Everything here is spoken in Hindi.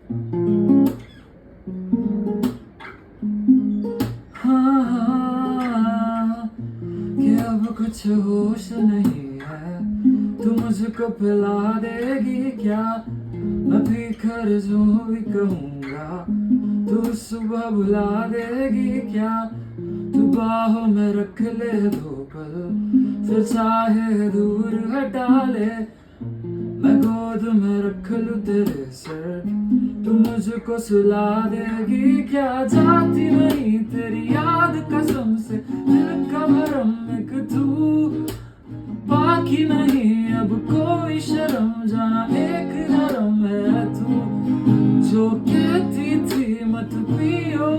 हाँ, कि अब कुछ होश नहीं है, तू मुझको पिला देगी क्या? मैं भीखर जो भी कहूँगा, तू सुबह बुला देगी क्या? तू बाहों में रख ले 2 पल, फिर चाहे दूर हटा ले, मैं गोद में रख लूं तेरे सर, तू मुझको सुला देगी क्या? जाती नहीं तेरी याद कसम से, दिल का भरम एक तू, बाकी नहीं अब कोई शर्म, जाना एक धर्म है तू, जो कहती थी मत पियो